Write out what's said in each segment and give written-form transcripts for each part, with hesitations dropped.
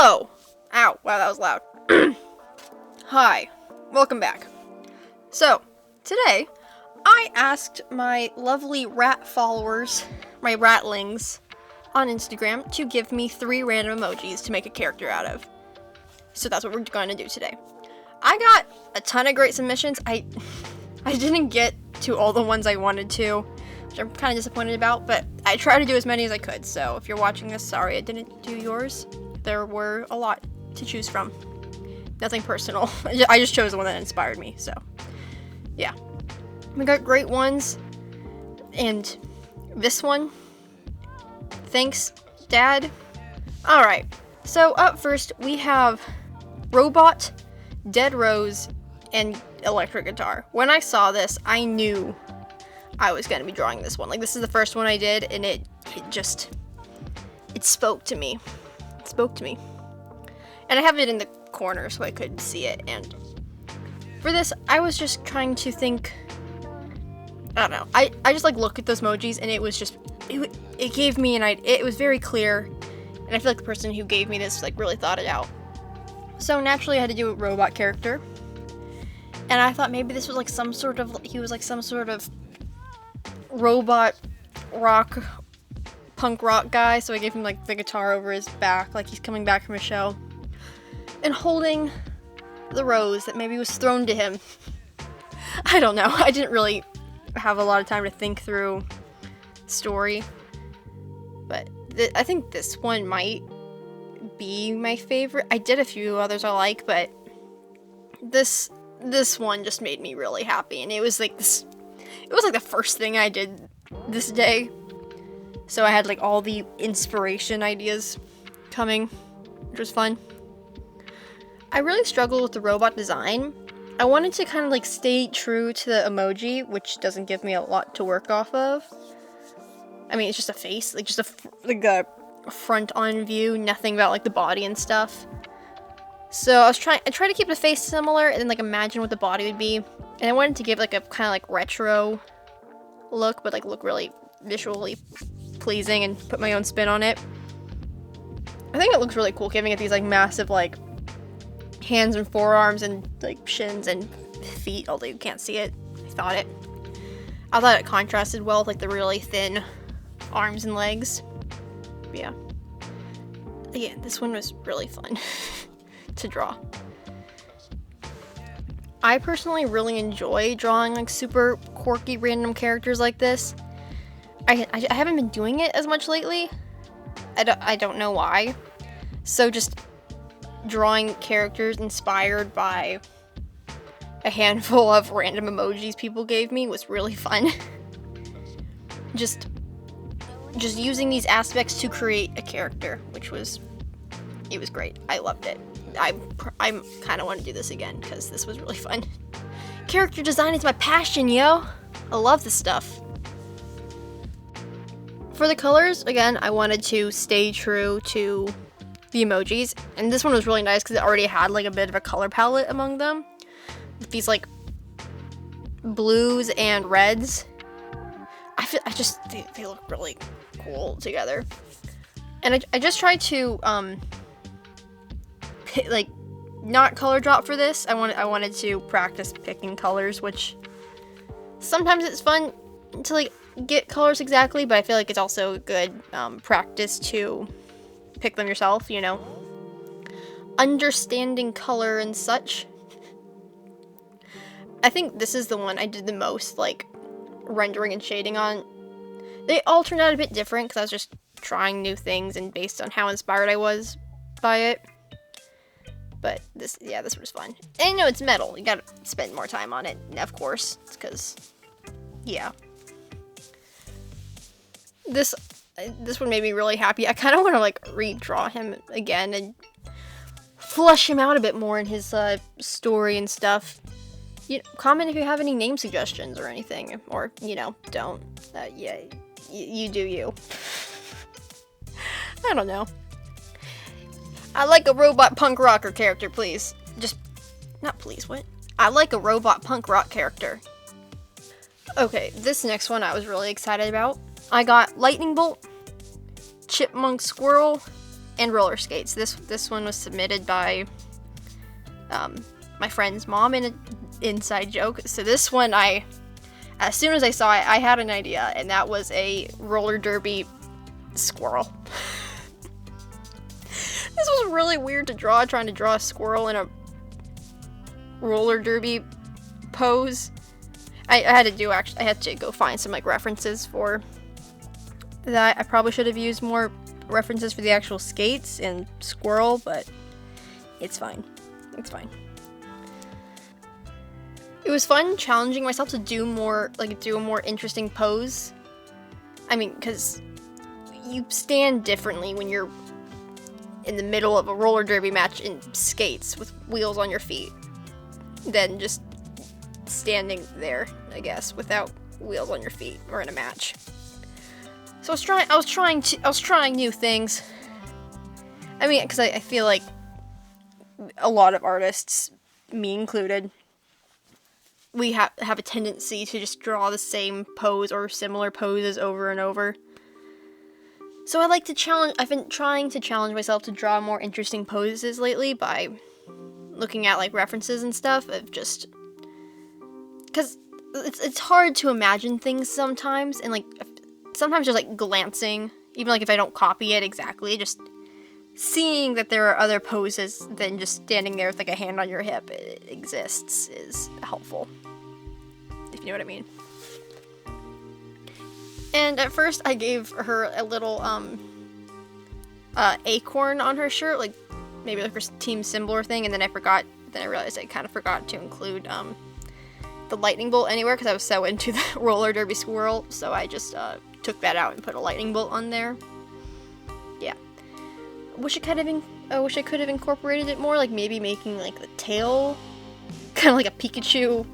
Hello! Ow, wow, that was loud. Hi, welcome back. So, today, I asked my lovely rat followers, my ratlings, on Instagram to give me 3 random emojis to make a character out of. So that's what we're going to do today. I got a ton of great submissions. I didn't get to all the ones I wanted to, which I'm kind of disappointed about, but I tried to do as many as I could. So if you're watching this, sorry I didn't do yours. There were a lot to choose from. Nothing personal. I just chose the one that inspired me, so yeah. We got great ones, and this one, thanks, Dad. Alright, so up first we have Robot, Dead Rose, and Electric Guitar. When I saw this, I knew I was going to be drawing this one. Like, this is the first one I did, and it spoke to me. It spoke to me. And I have it in the corner so I could see it, and for this, I was just trying to think, I don't know, I just, like, look at those emojis, and it was just, it gave me an idea. It was very clear, and I feel like the person who gave me this, like, really thought it out. So naturally I had to do a robot character, and I thought maybe this was like some sort of, he was like some sort of robot rock, punk rock guy, so I gave him like the guitar over his back, like he's coming back from a show, and holding the rose that maybe was thrown to him. I don't know, I didn't really have a lot of time to think through story, but I think this one might be my favorite. I did a few others I like, but this one just made me really happy, and it was like this, it was like the first thing I did this day, so I had like all the inspiration ideas coming, which was fun. I really struggled with the robot design. I wanted to kind of like stay true to the emoji, which doesn't give me a lot to work off of. I mean, it's just a face, like just a front on view, nothing about like the body and stuff. So I tried to keep the face similar and then like imagine what the body would be, and I wanted to give like a kind of like retro look, but like look really visually pleasing and put my own spin on it. I think it looks really cool giving it these like massive like hands and forearms and like shins and feet, although you can't see it. I thought it contrasted well with like the really thin arms and legs. Yeah, this one was really fun to draw. I personally really enjoy drawing like super quirky random characters like this. I haven't been doing it as much lately. I don't know why. So just drawing characters inspired by a handful of random emojis people gave me was really fun. Just using these aspects to create a character, it was great. I loved it. I kind of want to do this again because this was really fun. Character design is my passion, yo. I love this stuff. For the colors, again, I wanted to stay true to the emojis, and this one was really nice because it already had like a bit of a color palette among them. With these like blues and reds. They look really cool together. And I just tried to like not color drop for this. I wanted to practice picking colors, which sometimes it's fun to like get colors exactly, but I feel like it's also good practice to pick them yourself, you know, understanding color and such. I think this is the one I did the most like rendering and shading on. They all turned out a bit different because I was just trying new things and based on how inspired I was by it. But this was fun. And you know, it's metal. You gotta spend more time on it, of course. It's because, yeah. This one made me really happy. I kind of want to like redraw him again and flesh him out a bit more in his story and stuff. Comment if you have any name suggestions or anything, or don't. Yeah, you do you. I don't know. I like a robot punk rocker character, please. Not please, what? I like a robot punk rock character. Okay, this next one I was really excited about. I got Lightning Bolt, Chipmunk Squirrel, and roller skates. This one was submitted by my friend's mom in an inside joke. So this one, as soon as I saw it, I had an idea, and that was a roller derby squirrel. This was really weird to draw, trying to draw a squirrel in a roller derby pose. I had to go find some like references for that. I probably should have used more references for the actual skates and squirrel, but it's fine. It's fine. It was fun challenging myself to do a more interesting pose. I mean, because you stand differently when you're in the middle of a roller derby match in skates with wheels on your feet than just standing there, I guess, without wheels on your feet or in a match. So I was trying new things. I mean, because I feel like a lot of artists, me included, we have a tendency to just draw the same pose or similar poses over and over. So I've been trying to challenge myself to draw more interesting poses lately by looking at like references and stuff of just, because it's hard to imagine things sometimes, and like sometimes just like glancing, even like if I don't copy it exactly, just seeing that there are other poses than just standing there with like a hand on your hip exists is helpful, if you know what I mean. And at first I gave her a little acorn on her shirt, like maybe like her team symbol or thing, and then I realized I kind of forgot to include the lightning bolt anywhere because I was so into the roller derby squirrel, so I just took that out and put a lightning bolt on there. Yeah. I wish I could have incorporated it more, like maybe making like the tail kind of like a Pikachu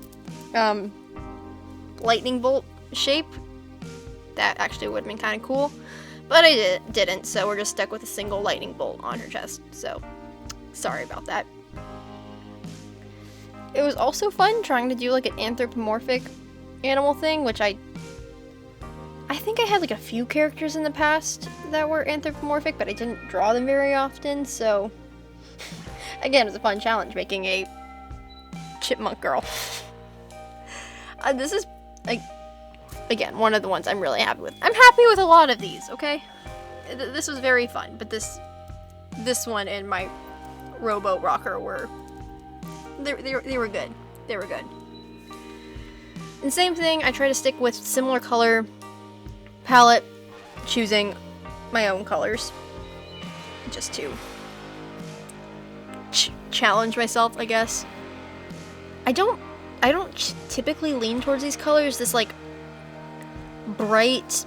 lightning bolt shape. That actually would have been kind of cool, but I didn't, so we're just stuck with a single lightning bolt on her chest, so sorry about that. It was also fun trying to do like an anthropomorphic animal thing, which I think I had like a few characters in the past that were anthropomorphic, but I didn't draw them very often, so again, it was a fun challenge making a chipmunk girl. This is like, again, one of the ones I'm really happy with. I'm happy with a lot of these, okay? This was very fun, but this one and my rowboat rocker were they were good. They were good. And same thing, I try to stick with similar color palette, choosing my own colors, just to challenge myself, I guess. I don't typically lean towards these colors. This like bright,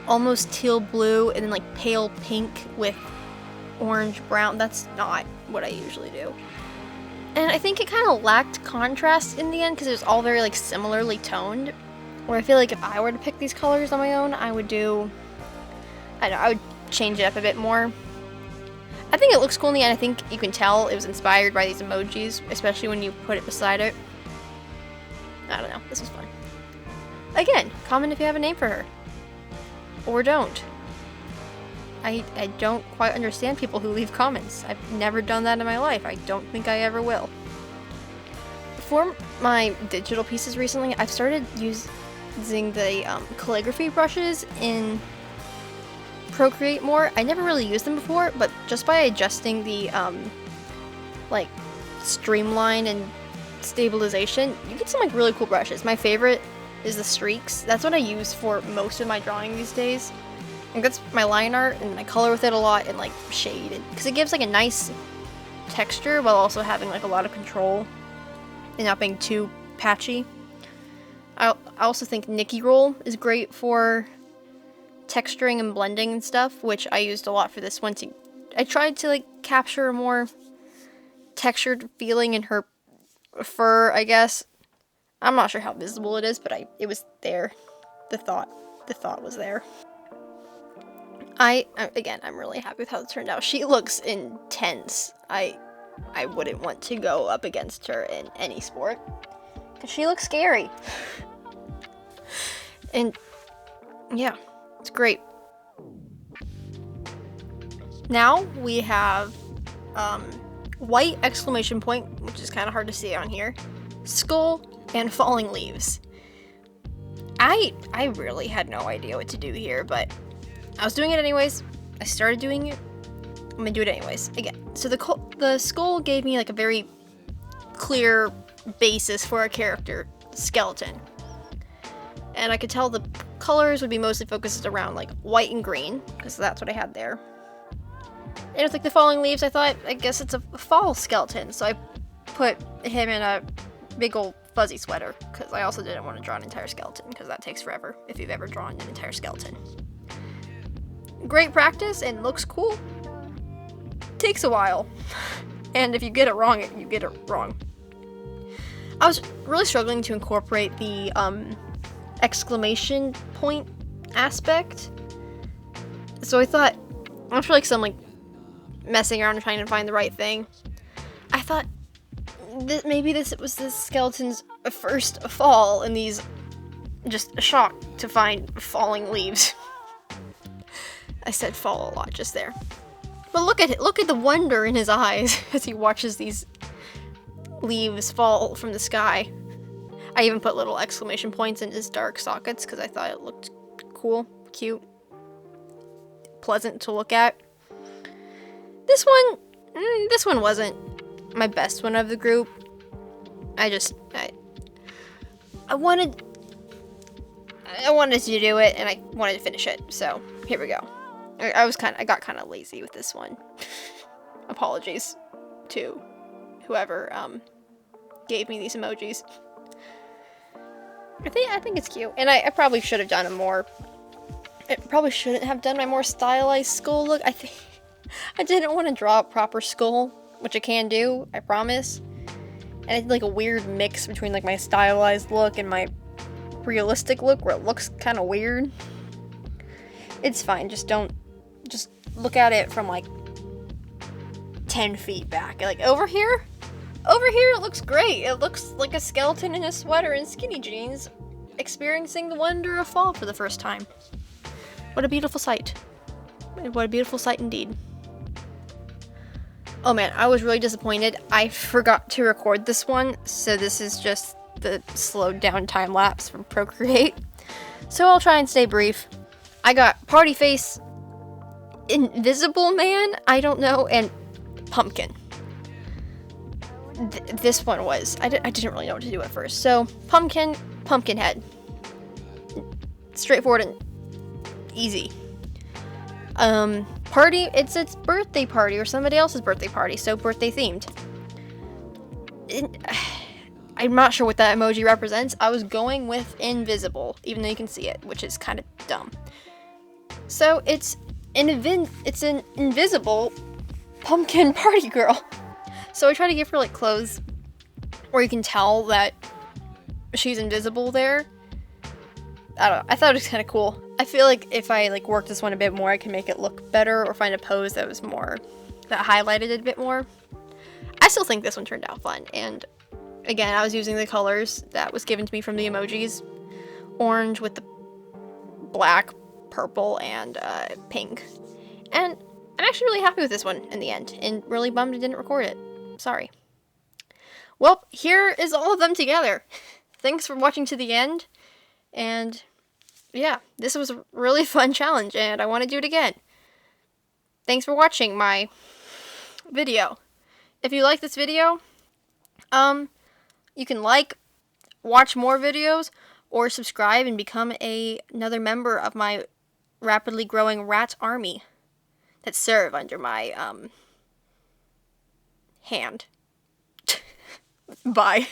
almost teal blue, and then like pale pink with orange brown. That's not what I usually do. And I think it kind of lacked contrast in the end because it was all very like similarly toned. Where I feel like if I were to pick these colors on my own, I would change it up a bit more. I think it looks cool in the end. I think you can tell it was inspired by these emojis, especially when you put it beside it. I don't know, this was fun. Again, comment if you have a name for her. Or don't. I don't quite understand people who leave comments. I've never done that in my life. I don't think I ever will. For my digital pieces recently, I've started using the calligraphy brushes in Procreate more. I never really used them before, but just by adjusting the like streamline and stabilization, you get some like really cool brushes. My favorite is the streaks. That's what I use for most of my drawing these days. And that's my line art, and I color with it a lot and like shade it because it gives like a nice texture while also having like a lot of control and not being too patchy. I also think Nicky Roll is great for texturing and blending and stuff, which I used a lot for this one. I tried to like capture a more textured feeling in her fur, I guess. I'm not sure how visible it is, but it was there. The thought was there. Again, I'm really happy with how it turned out. She looks intense. I wouldn't want to go up against her in any sport because she looks scary. And yeah, it's great. Now we have white exclamation point, which is kind of hard to see on here, skull, and falling leaves. I really had no idea what to do here, but I was doing it anyways. I started doing it. I'm gonna do it anyways. Again, so the skull gave me like a very clear basis for a character skeleton, and I could tell the colors would be mostly focused around like white and green, because that's what I had there. And with like the falling leaves, I guess it's a fall skeleton, so I put him in a big old fuzzy sweater, because I also didn't want to draw an entire skeleton, because that takes forever if you've ever drawn an entire skeleton. Great practice and looks cool. Takes a while, and if you get it wrong, you get it wrong. I was really struggling to incorporate the exclamation point aspect, so I thought, after like some like messing around and trying to find the right thing, I thought maybe this was this skeleton's first fall, and these just a shock to find falling leaves. I said fall a lot just there. But look at it, look at the wonder in his eyes as he watches these leaves fall from the sky. I even put little exclamation points in his dark sockets because I thought it looked cool, cute, pleasant to look at. This one wasn't my best one of the group. I wanted to do it, and I wanted to finish it, so here we go. I got kind of lazy with this one. Apologies to whoever gave me these emojis. I think it's cute, and I probably should have done I probably shouldn't have done my more stylized skull look. I think I didn't want to draw a proper skull, which I can do, I promise. And I did like a weird mix between like my stylized look and my realistic look, where it looks kind of weird. It's fine, just look at it from like 10 feet back. Like over here it looks great. It looks like a skeleton in a sweater and skinny jeans experiencing the wonder of fall for the first time. What a beautiful sight. What a beautiful sight indeed. Oh man, I was really disappointed. I forgot to record this one, so this is just the slowed down time lapse from Procreate. So I'll try and stay brief. I got Party Face, Invisible Man, I don't know, and Pumpkin. This one was, I didn't really know what to do at first. So, Pumpkin Head. Straightforward and easy. Party, it's its birthday party or somebody else's birthday party, so birthday themed. I'm not sure what that emoji represents. I was going with invisible, even though you can see it, which is kind of dumb. So it's an invisible pumpkin party girl. So I try to give her like clothes where you can tell that she's invisible there. I don't know. I thought it was kind of cool. I feel like if I like work this one a bit more, I can make it look better or find a pose that highlighted it a bit more. I still think this one turned out fun. And again, I was using the colors that was given to me from the emojis. Orange with the black, purple, and pink. And I'm actually really happy with this one in the end, and really bummed I didn't record it. Sorry. Well, here is all of them together. Thanks for watching to the end. And yeah, this was a really fun challenge, and I want to do it again. Thanks for watching my video. If you like this video, you can watch more videos, or subscribe and become another member of my rapidly growing rat army that serve under my hand. Bye.